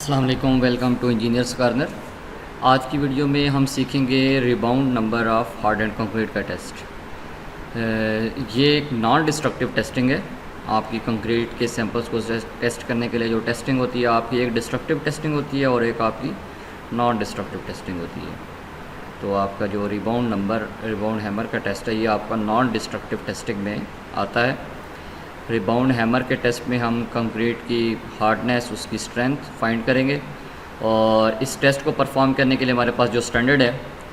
अस्सलाम वालेकुम, welcome to engineers corner. आज की वीडियो में हम सीखेंगे rebound number of hard and concrete का टेस्ट। ये एक नॉन डिस्ट्रक्टिव टेस्टिंग है। आपकी कंक्रीट के सैंपल्स को टेस्ट करने के लिए जो टेस्टिंग होती है आपकी एक डिस्ट्रक्टिव टेस्टिंग होती है और एक आपकी नॉन डिस्ट्रक्टिव टेस्टिंग होती है। तो आपका जो रिबाउंड हैमर का टेस्ट है ये आपका नॉन डिस्ट्रक्टिव टेस्टिंग में आता है। रिबाउंड हैमर के टेस्ट में हम कंक्रीट की हार्डनेस, उसकी स्ट्रेंथ फाइंड करेंगे और इस टेस्ट को परफॉर्म करने के लिए हमारे पास जो स्टैंडर्ड है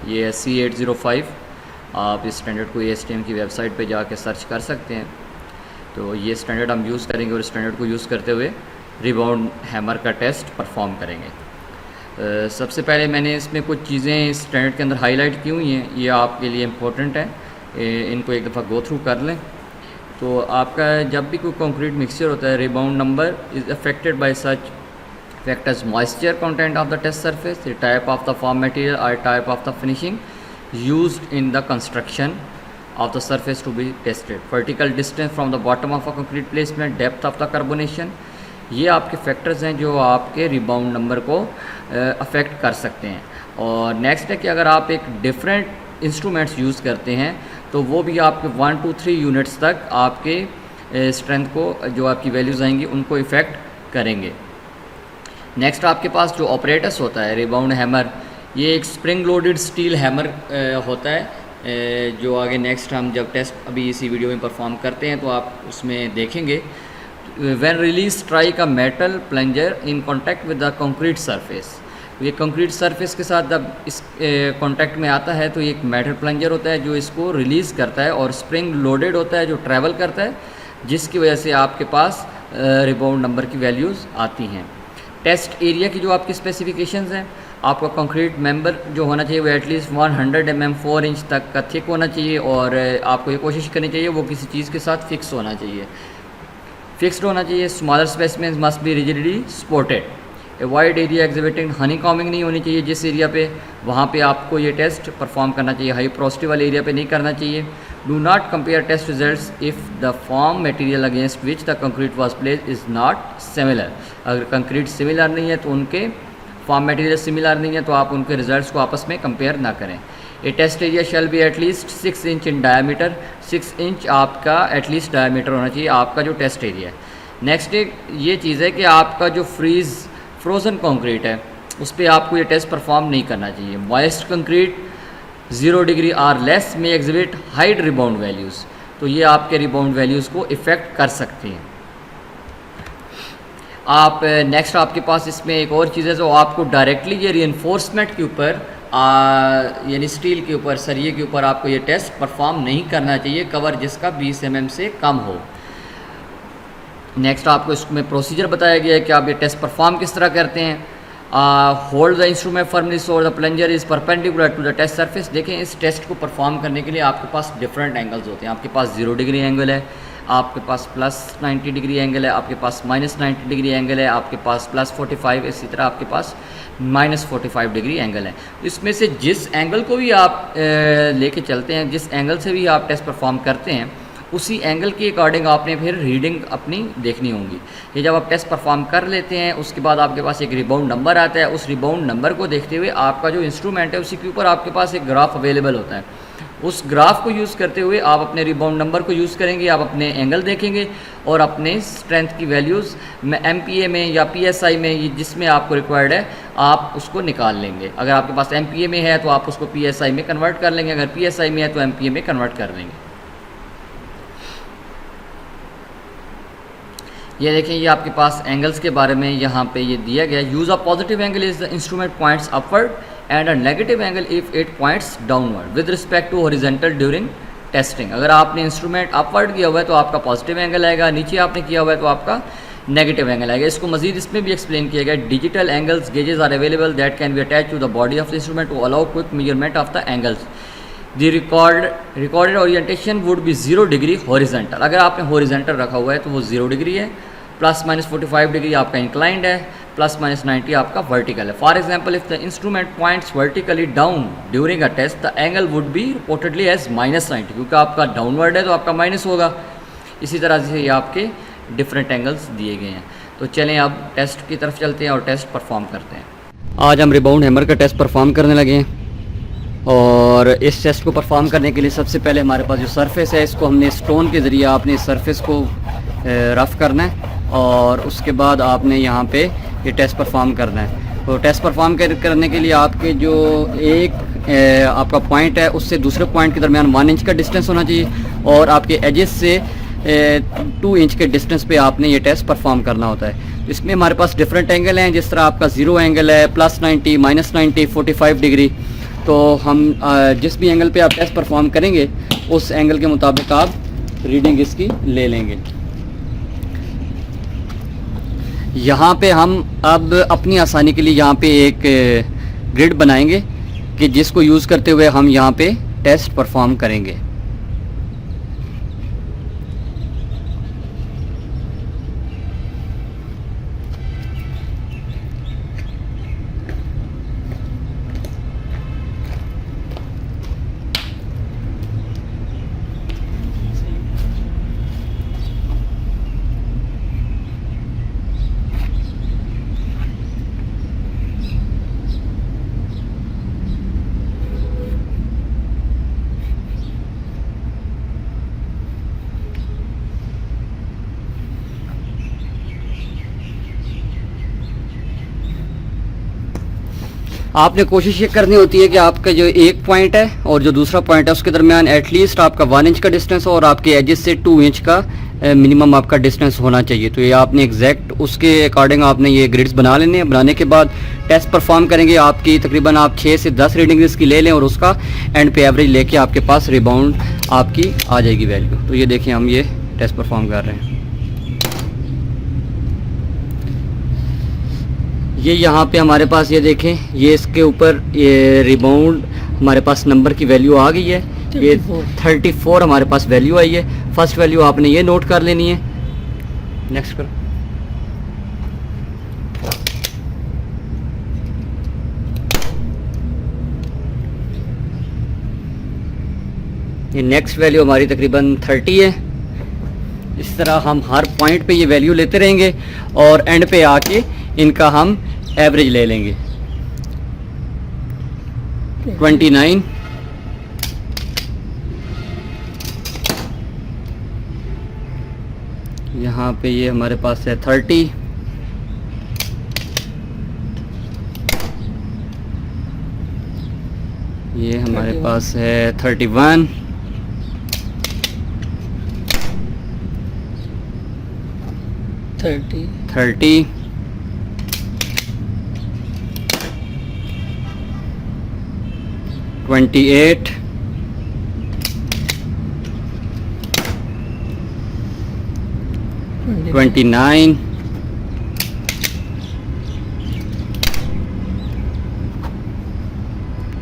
ये है C805। आप इस स्टैंडर्ड को ASTM की वेबसाइट पे जाके सर्च कर सकते हैं। तो ये स्टैंडर्ड हम यूज़ करेंगे और स्टैंडर्ड को यूज़ करते हुए रिबाउंड हैमर का टेस्ट परफॉर्म करेंगे। सबसे पहले मैंने इसमें कुछ चीज़ें इस स्टैंडर्ड के अंदर हाईलाइट की हुई हैं, ये आपके लिए इम्पोर्टेंट है, इनको एक दफ़ा गो थ्रू कर लें। तो आपका जब भी कोई कंक्रीट मिक्सचर होता है, rebound number is affected by such factors moisture content of the test surface, the type of the form material और type of the finishing used in the construction of the surface to be tested, vertical distance from the bottom of a concrete placement, depth of the carbonation। ये आपके factors हैं जो आपके rebound number को affect कर सकते हैं। और नेक्स्ट है कि अगर आप एक डिफरेंट इंस्ट्रूमेंट्स यूज़ करते हैं तो वो भी आपके 1 to 3 यूनिट्स तक आपके स्ट्रेंथ को, जो आपकी वैल्यूज़ आएंगी, उनको इफ़ेक्ट करेंगे। नेक्स्ट आपके पास जो ऑपरेटस होता है रिबाउंड हैमर, ये एक स्प्रिंग लोडेड स्टील हैमर होता है, जो आगे नेक्स्ट हम जब टेस्ट अभी इसी वीडियो में परफॉर्म करते हैं तो आप उसमें देखेंगे। When release strike a metal plunger in contact with the concrete surface, ये कंक्रीट सरफेस के साथ जब इस कांटेक्ट में आता है तो ये एक मेटल प्लंजर होता है जो इसको रिलीज़ करता है और स्प्रिंग लोडेड होता है जो ट्रैवल करता है, जिसकी वजह से आपके पास रिबाउंड नंबर की वैल्यूज़ आती हैं। टेस्ट एरिया की जो आपकी स्पेसिफिकेशंस हैं, आपका कंक्रीट मेंबर जो होना चाहिए वो एटलीस्ट 100 mm 4 इंच तक का थिक होना चाहिए और आपको ये कोशिश करनी चाहिए वो किसी चीज़ के साथ फिक्स होना चाहिए, फिक्स्ड होना चाहिए। Smaller specimens must be rigidly supported. A wide area exhibiting Honey combing नहीं होनी चाहिए जिस एरिया पे, वहाँ पे आपको ये टेस्ट परफॉर्म करना चाहिए। हाई पोरोसिटी वाले एरिया पे नहीं करना चाहिए। Do not compare test results if the form material against which the concrete was placed is not similar. अगर कंक्रीट सिमिलर नहीं है तो उनके फॉर्म मटेरियल सिमिलर नहीं है तो आप उनके रिजल्ट्स को आपस में कंपेयर ना करें। A test area shall be at least 6 inch in diameter, 6 inch आपका एटलीस्ट डायमीटर होना चाहिए आपका जो टेस्ट एरिया है। नेक्स्ट एक ये चीज़ है कि आपका जो फ्रोज़न कंक्रीट है उस पर आपको ये टेस्ट परफॉर्म नहीं करना चाहिए। Moist concrete 0 degree or less में एग्जिबिट हाइड रिबाउंड वैल्यूज़, तो ये आपके रिबाउंड वैल्यूज़ को इफ़ेक्ट कर सकती हैं। आप नेक्स्ट आपके पास इसमें एक और चीज़ है जो आपको डायरेक्टली ये रीइंफोर्समेंट के ऊपर यानी स्टील के ऊपर, सरिये के ऊपर आपको ये टेस्ट परफॉर्म नहीं करना चाहिए कवर जिसका 20 mm से कम हो। नेक्स्ट आपको इसमें प्रोसीजर बताया गया है कि आप ये टेस्ट परफॉर्म किस तरह करते हैं। Hold the instrument firmly so the plunger is perpendicular to the test surface. देखें, इस टेस्ट को परफॉर्म करने के लिए आपके पास डिफरेंट एंगल्स होते हैं। आपके पास 0 डिग्री एंगल है, आपके पास +90 डिग्री एंगल है, आपके पास -90 डिग्री एंगल है, आपके पास +45, इसी तरह आपके पास -45 डिग्री एंगल है। इसमें से जिस एंगल को भी आप लेके चलते हैं, जिस एंगल से भी आप टेस्ट परफॉर्म करते हैं, उसी एंगल के अकॉर्डिंग आपने फिर रीडिंग अपनी देखनी होगी। ये जब आप टेस्ट परफॉर्म कर लेते हैं उसके बाद आपके पास एक रिबाउंड नंबर आता है। उस रिबाउंड नंबर को देखते हुए आपका जो इंस्ट्रूमेंट है उसी के ऊपर आपके पास एक ग्राफ अवेलेबल होता है। उस ग्राफ को यूज़ करते हुए आप अपने रिबाउंड नंबर को यूज़ करेंगे, आप अपने एंगल देखेंगे और अपने स्ट्रेंथ की वैल्यूज़ में MPa में या PSI में जिसमें आपको रिक्वायर्ड है आप उसको निकाल लेंगे। अगर आपके पास MPa में है तो आप उसको PSI में कन्वर्ट कर लेंगे, अगर PSI में है तो MPa में कन्वर्ट कर लेंगे। ये देखें, ये आपके पास एंगल्स के बारे में यहाँ पे ये दिया गया। Use a positive angle is the instrument points upward and a negative angle if it points downward with respect to horizontal during testing. अगर आपने इंस्ट्रूमेंट अपवर्ड किया हुआ है तो आपका पॉजिटिव एंगल आएगा, नीचे आपने किया हुआ है तो आपका नेगेटिव एंगल आएगा। इसको मजीद इसमें भी एक्सप्लेन किया गया। Digital angles gauges are available that can be attach to the body of the instrument to allow quick measurement of the angles. The recorded orientation would be 0 degree horizontal. अगर आपने horizontal रखा हुआ है तो वो 0 degree है, +-45 degree आपका inclined है, +-90 आपका वर्टिकल है। For example, if the instrument points vertically down during a test the angle would be reportedly as -90, क्योंकि आपका डाउनवर्ड है तो आपका माइनस होगा। इसी तरह से ये आपके डिफरेंट एंगल्स दिए गए हैं। तो चलें अब टेस्ट की तरफ चलते हैं और टेस्ट परफॉर्म करते हैं। आज हम रिबाउंड हैमर का टेस्ट परफॉर्म करने लगे हैं और इस टेस्ट को परफॉर्म करने के लिए सबसे पहले हमारे पास जो सरफेस है इसको हमने स्टोन के ज़रिए आपने इस सरफेस को रफ़ करना है और उसके बाद आपने यहाँ पे ये टेस्ट परफॉर्म करना है। तो टेस्ट परफॉर्म करने के लिए आपके जो एक आपका पॉइंट है उससे दूसरे पॉइंट के दरमियान 1 इंच का डिस्टेंस होना चाहिए और आपके एजेस से 2 इंच के डिस्टेंस पे आपने ये टेस्ट परफॉर्म करना होता है। इसमें हमारे पास डिफरेंट एंगल हैं, जिस तरह आपका 0 एंगल है, +90, -90, 45 डिग्री। तो हम जिस भी एंगल पे आप टेस्ट परफॉर्म करेंगे उस एंगल के मुताबिक आप रीडिंग इसकी ले लेंगे। यहाँ पे हम अब अपनी आसानी के लिए यहाँ पे एक ग्रिड बनाएंगे कि जिसको यूज़ करते हुए हम यहाँ पे टेस्ट परफॉर्म करेंगे। आपने कोशिश ये करनी होती है कि आपका जो एक पॉइंट है और जो दूसरा पॉइंट है उसके दरमियान एटलीस्ट आपका 1 इंच का डिस्टेंस हो और आपके एजेस से 2 इंच का मिनिमम आपका डिस्टेंस होना चाहिए। तो ये आपने एग्जैक्ट उसके अकॉर्डिंग आपने ये ग्रिड्स बना लेने हैं। बनाने के बाद टेस्ट परफॉर्म करेंगे। आपकी तकरीबन आप 6 से 10 रीडिंग इसकी ले लें और उसका एंड पे एवरेज लेके आपके पास रिबाउंड आपकी आ जाएगी वैल्यू। तो ये देखिए हम ये टेस्ट परफॉर्म कर रहे हैं। ये यहाँ पे हमारे पास ये देखें, ये इसके ऊपर ये रिबाउंड हमारे पास नंबर की वैल्यू आ गई है। ये 34 हमारे पास वैल्यू आई है। फर्स्ट वैल्यू आपने ये नोट कर लेनी है। नेक्स्ट करो। ये नेक्स्ट वैल्यू हमारी तकरीबन 30 है। इस तरह हम हर पॉइंट पे ये वैल्यू लेते रहेंगे और एंड पे आके इनका हम एवरेज ले लेंगे। 29, यहाँ पे ये हमारे पास है 30, ये हमारे पास है 31, 30, 28, 29, 34,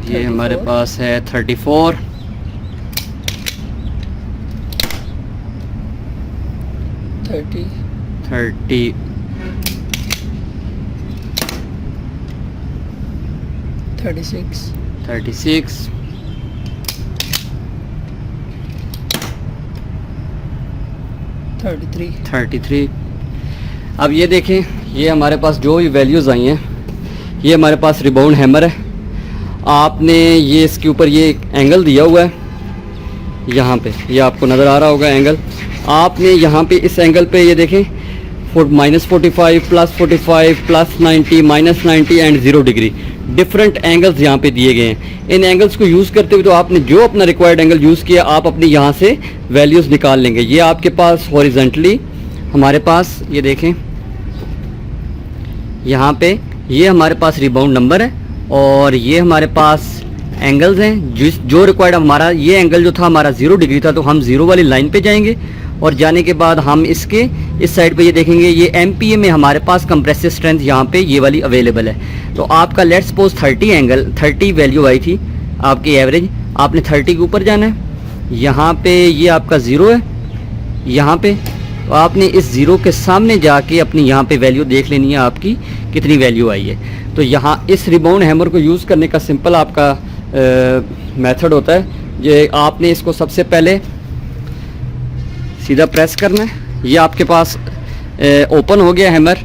ये हमारे पास है 34, 30, 36, 33। अब ये देखें, ये हमारे पास जो भी वैल्यूज़ आई हैं, ये हमारे पास रिबाउंड हैमर है। आपने ये इसके ऊपर ये एंगल दिया हुआ है, यहाँ पे ये आपको नज़र आ रहा होगा एंगल। आपने यहाँ पे इस एंगल पे ये देखें -45, +45, +90, -90 एंड 0 डिग्री डिफरेंट एंगल्स यहाँ पे दिए गए हैं। इन एंगल्स को यूज़ करते हुए तो आपने जो अपना रिक्वायर्ड एंगल यूज़ किया आप अपनी यहाँ से वैल्यूज़ निकाल लेंगे। ये आपके पास हॉरिजेंटली हमारे पास ये देखें, यहाँ पे ये हमारे पास रिबाउंड नंबर है और ये हमारे पास एंगल्स हैं। जो रिक्वायर्ड हमारा ये एंगल जो था हमारा 0 डिग्री था, तो हम 0 वाली लाइन पे जाएंगे और जाने के बाद हम इसके इस साइड पे ये देखेंगे, ये MPa में हमारे पास कंप्रेसिव स्ट्रेंथ यहाँ पे ये वाली अवेलेबल है। तो आपका लेट्स सपोज 30 वैल्यू आई थी आपकी एवरेज, आपने 30 के ऊपर जाना है। यहाँ पे ये आपका 0 है, यहाँ पे तो आपने इस 0 के सामने जाके अपनी यहाँ पे वैल्यू देख लेनी है आपकी कितनी वैल्यू आई है। तो यहाँ इस रिबाउंड हैमर को यूज़ करने का सिंपल आपका मेथड होता है। ये आपने इसको सबसे पहले सीधा प्रेस करना है। ये आपके पास ओपन हो गया हैमर।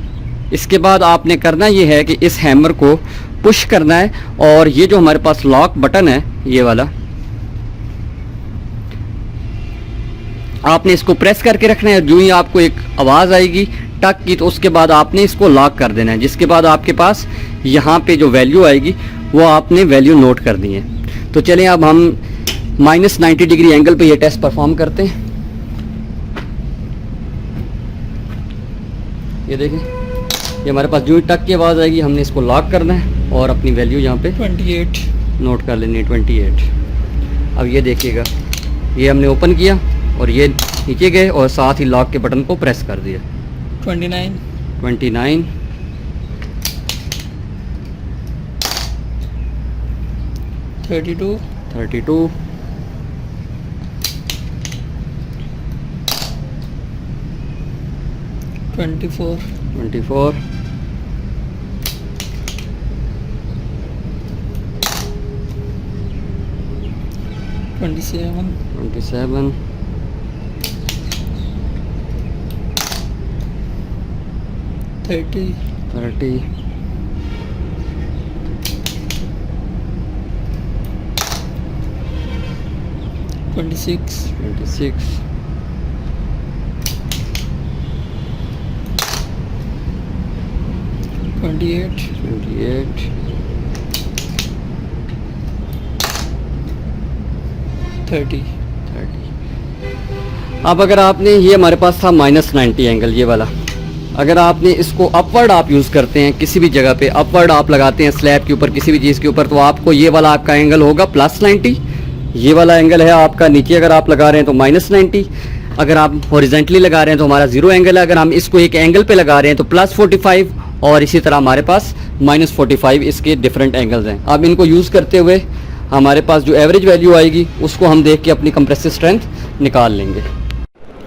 इसके बाद आपने करना ये है कि इस हैमर को पुश करना है और ये जो हमारे पास लॉक बटन है ये वाला, आपने इसको प्रेस करके रखना है। जो ही आपको एक आवाज़ आएगी टक की, तो उसके बाद आपने इसको लॉक कर देना है, जिसके बाद आपके पास यहाँ पे जो वैल्यू आएगी वो आपने वैल्यू नोट कर दी है। तो चलें अब हम -90 डिग्री एंगल पे ये टेस्ट परफॉर्म करते हैं। ये देखें, ये हमारे पास जो ही टक की आवाज़ आएगी हमने इसको लॉक करना है और अपनी वैल्यू यहाँ पे 28 नोट कर लेनी है, 28। अब ये देखिएगा, ये हमने ओपन किया और ये नीचे गए और साथ ही लॉक के बटन को प्रेस कर दिया। 29 29 32 32 24 24 27 27 30 30 26 26 28 28 30 अब अगर आपने, ये हमारे पास था -90 एंगल ये वाला, अगर आपने इसको अपवर्ड आप यूज़ करते हैं किसी भी जगह पे, अपवर्ड आप लगाते हैं स्लैब के ऊपर किसी भी चीज़ के ऊपर, तो आपको ये वाला आपका एंगल होगा +90। ये वाला एंगल है आपका नीचे अगर आप लगा रहे हैं तो -90, अगर आप हॉरिजेंटली लगा रहे हैं तो हमारा 0 एंगल है। अगर हम इसको एक एंगल पे लगा रहे हैं तो +45 और इसी तरह हमारे पास -45, इसके डिफरेंट एंगल्स हैं। अब इनको यूज़ करते हुए हमारे पास जो एवरेज वैल्यू आएगी उसको हम देख के अपनी कंप्रेसिव स्ट्रेंथ निकाल लेंगे।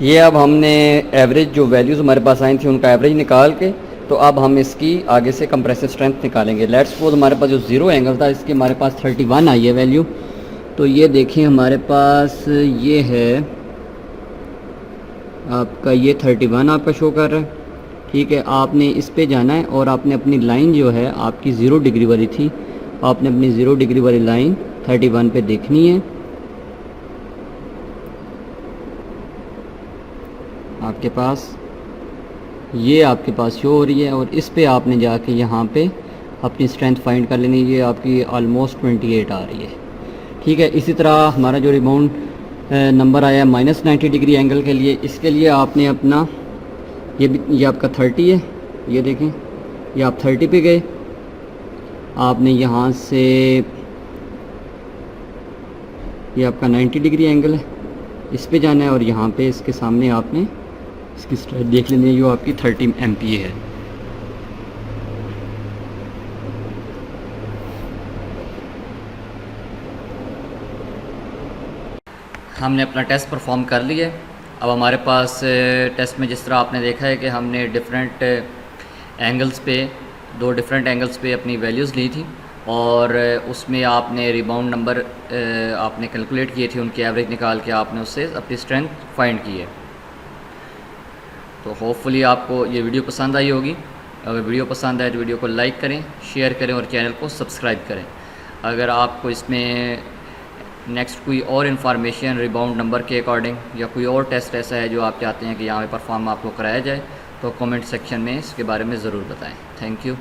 ये अब हमने एवरेज जो वैल्यूज़ हमारे पास आई थी उनका एवरेज निकाल के, तो अब हम इसकी आगे से कंप्रेसिव स्ट्रेंथ निकालेंगे। लेट्स सपोज हमारे पास जो 0 एंगल था इसकी हमारे पास 31 आई है वैल्यू। तो ये देखें हमारे पास ये है आपका, ये 31 आपका शो कर रहा है। ठीक है, आपने इस पे जाना है और आपने अपनी लाइन जो है आपकी 0 डिग्री वाली थी, आपने अपनी 0 डिग्री वाली लाइन 31 पे देखनी है। आपके पास ये आपके पास शो हो रही है और इस पे आपने जाके यहाँ पे अपनी स्ट्रेंथ फाइंड कर लेनी है। ये आपकी ऑलमोस्ट 28 आ रही है। ठीक है, इसी तरह हमारा जो रिबाउंड नंबर आया -90 डिग्री एंगल के लिए, इसके लिए आपने अपना ये आपका 30 है, ये देखें, ये आप 30 पे गए, आपने यहाँ से, ये आपका 90 डिग्री एंगल है, इस पे जाना है और यहाँ पे इसके सामने आपने इसकी स्ट्रेंथ देख लेनी है, जो आपकी 30 MPa है। हमने अपना टेस्ट परफॉर्म कर लिया। अब हमारे पास टेस्ट में जिस तरह आपने देखा है कि हमने डिफरेंट एंगल्स पे, 2 डिफरेंट एंगल्स पे अपनी वैल्यूज़ ली थी और उसमें आपने रिबाउंड नंबर आपने कैलकुलेट किए थे, उनकी एवरेज निकाल के आपने उससे अपनी स्ट्रेंथ फाइंड की है। तो होपफुली आपको ये वीडियो पसंद आई होगी। अगर वीडियो पसंद आए तो वीडियो को लाइक करें, शेयर करें और चैनल को सब्सक्राइब करें। अगर आपको इसमें नेक्स्ट कोई और इन्फॉर्मेशन रिबाउंड नंबर के अकॉर्डिंग या कोई और टेस्ट ऐसा है जो आप चाहते हैं कि यहाँ पे परफॉर्म आपको कराया जाए, तो कमेंट सेक्शन में इसके बारे में ज़रूर बताएं। Thank you.